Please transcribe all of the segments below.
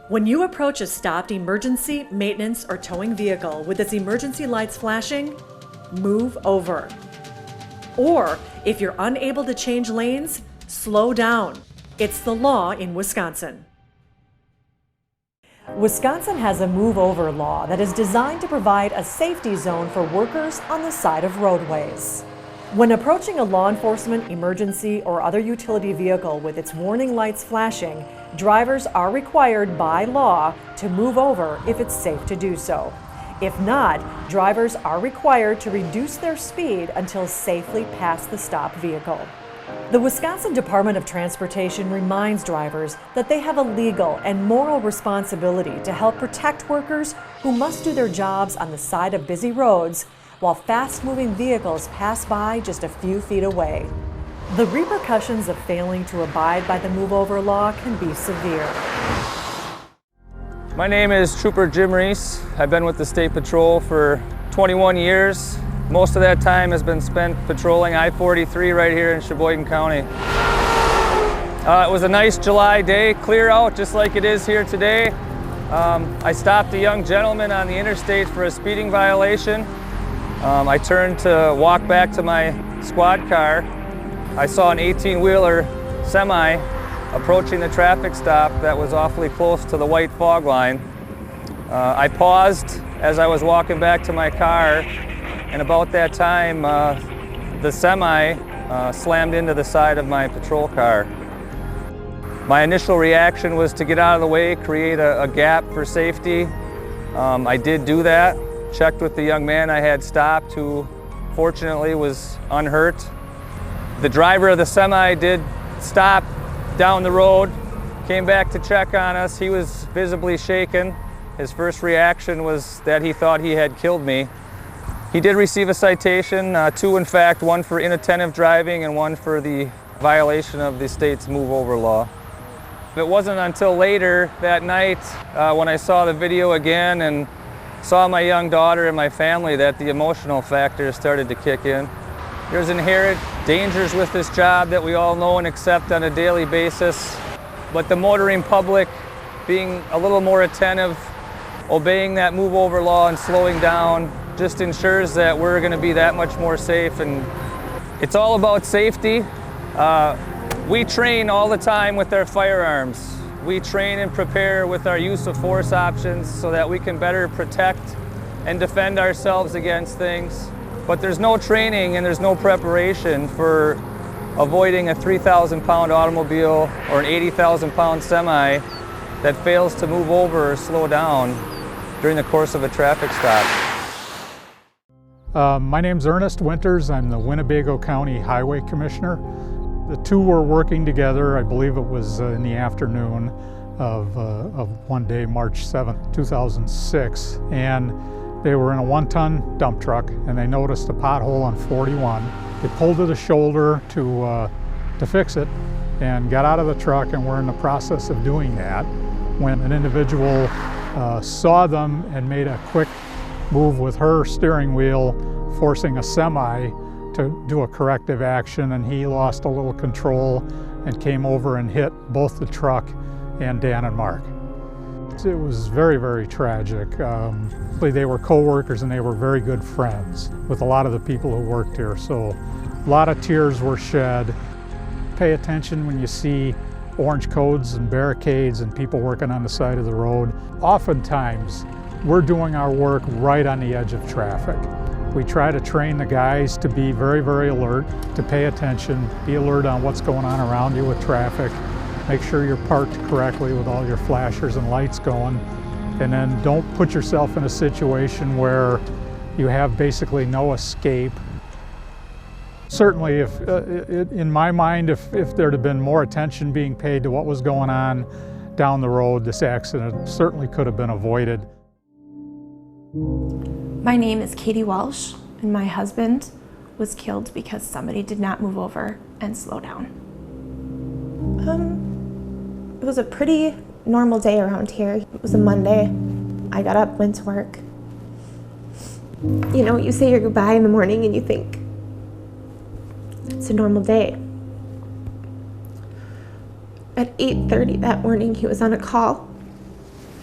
When you approach a stopped emergency, maintenance, or towing vehicle with its emergency lights flashing, move over. Or, if you're unable to change lanes, slow down. It's the law in Wisconsin. Wisconsin has a move over law that is designed to provide a safety zone for workers on the side of roadways. When approaching a law enforcement, emergency, or other utility vehicle with its warning lights flashing, drivers are required by law to move over if it's safe to do so. If not, drivers are required to reduce their speed until safely past the stopped vehicle. The Wisconsin Department of Transportation reminds drivers that they have a legal and moral responsibility to help protect workers who must do their jobs on the side of busy roads while fast-moving vehicles pass by just a few feet away. The repercussions of failing to abide by the move-over law can be severe. My name is Trooper Jim Reese. I've been with the State Patrol for 21 years. Most of that time has been spent patrolling I-43 right here in Sheboygan County. It was a nice July day, clear out just like it is here today. I stopped a young gentleman on the interstate for a speeding violation. I turned to walk back to my squad car. I saw an 18-wheeler semi approaching the traffic stop that was awfully close to the white fog line. I paused as I was walking back to my car, and about that time, the semi slammed into the side of my patrol car. My initial reaction was to get out of the way, create a gap for safety. I did do that. Checked with the young man I had stopped, who fortunately was unhurt. The driver of the semi did stop down the road, came back to check on us. He was visibly shaken. His first reaction was that he thought he had killed me. He did receive a citation, two in fact, one for inattentive driving and one for the violation of the state's move-over law. It wasn't until later that night when I saw the video again and saw my young daughter and my family that the emotional factor started to kick in. There's inherent dangers with this job that we all know and accept on a daily basis, but the motoring public being a little more attentive, obeying that move-over law and slowing down just ensures that we're going to be that much more safe, and it's all about safety. We train all the time with our firearms. We train and prepare with our use of force options so that we can better protect and defend ourselves against things. But there's no training and there's no preparation for avoiding a 3,000-pound automobile or an 80,000-pound semi that fails to move over or slow down during the course of a traffic stop. My name's Ernest Winters. I'm the Winnebago County Highway Commissioner. The two were working together. I believe it was in the afternoon of one day, March 7th, 2006. And they were in a 1-ton dump truck and they noticed a pothole on 41. They pulled to the shoulder to fix it and got out of the truck and were in the process of doing that when an individual saw them and made a quick move with her steering wheel, forcing a semi to do a corrective action, and he lost a little control and came over and hit both the truck and Dan and Mark. It was very, very tragic. They were co-workers and they were very good friends with a lot of the people who worked here, so a lot of tears were shed. Pay attention when you see orange codes and barricades and people working on the side of the road. Oftentimes, we're doing our work right on the edge of traffic. We try to train the guys to be very, very alert, to pay attention, be alert on what's going on around you with traffic, make sure you're parked correctly with all your flashers and lights going, and then don't put yourself in a situation where you have basically no escape. Certainly, in my mind, if there'd have been more attention being paid to what was going on down the road, this accident certainly could have been avoided. My name is Katie Walsh, and my husband was killed because somebody did not move over and slow down. It was a pretty normal day around here. It was a Monday. I got up, went to work. You know, you say your goodbye in the morning and you think, it's a normal day. At 8:30 that morning, he was on a call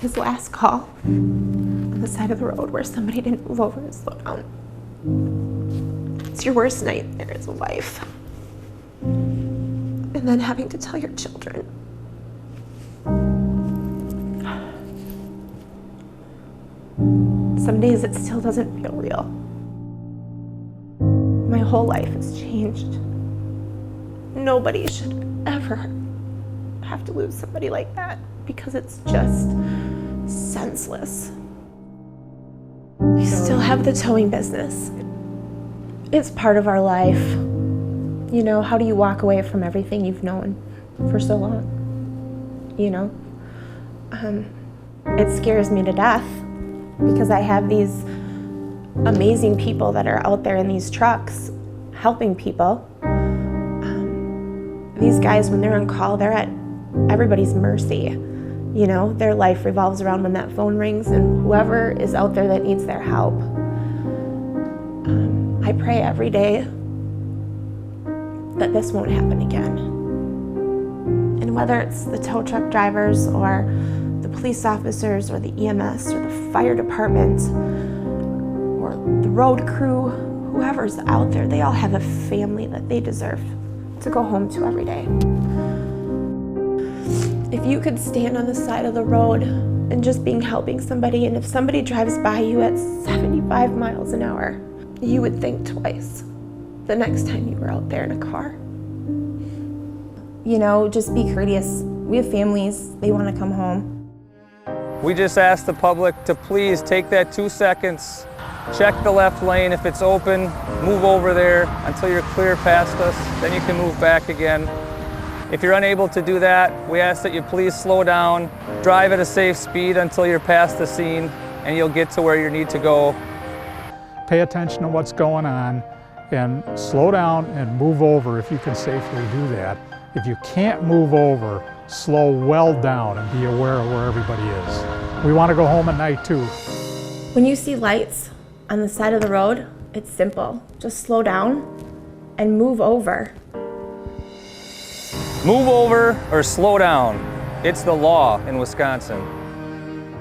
his last call on the side of the road where somebody didn't move over and slow down. It's your worst nightmare as a wife. And then having to tell your children. Some days it still doesn't feel real. My whole life has changed. Nobody should ever have to lose somebody like that because it's just senseless. We still have the towing business. It's part of our life. You know, how do you walk away from everything you've known for so long? You know? It scares me to death because I have these amazing people that are out there in these trucks helping people. These guys, when they're on call, they're at everybody's mercy. You know, their life revolves around when that phone rings and whoever is out there that needs their help. I pray every day that this won't happen again. And whether it's the tow truck drivers or the police officers or the EMS or the fire department or the road crew, whoever's out there, they all have a family that they deserve to go home to every day. If you could stand on the side of the road and just being helping somebody, and if somebody drives by you at 75 miles an hour, you would think twice the next time you were out there in a car. You know, just be courteous. We have families, they want to come home. We just ask the public to please take that 2 seconds, check the left lane. If it's open, move over there until you're clear past us, then you can move back again. If you're unable to do that, we ask that you please slow down, drive at a safe speed until you're past the scene, and you'll get to where you need to go. Pay attention to what's going on and slow down and move over if you can safely do that. If you can't move over, slow well down and be aware of where everybody is. We want to go home at night too. When you see lights on the side of the road, it's simple. Just slow down and move over. Move over or slow down. It's the law in Wisconsin.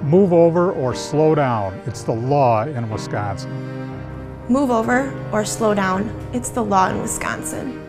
Move over or slow down. It's the law in Wisconsin. Move over or slow down. It's the law in Wisconsin.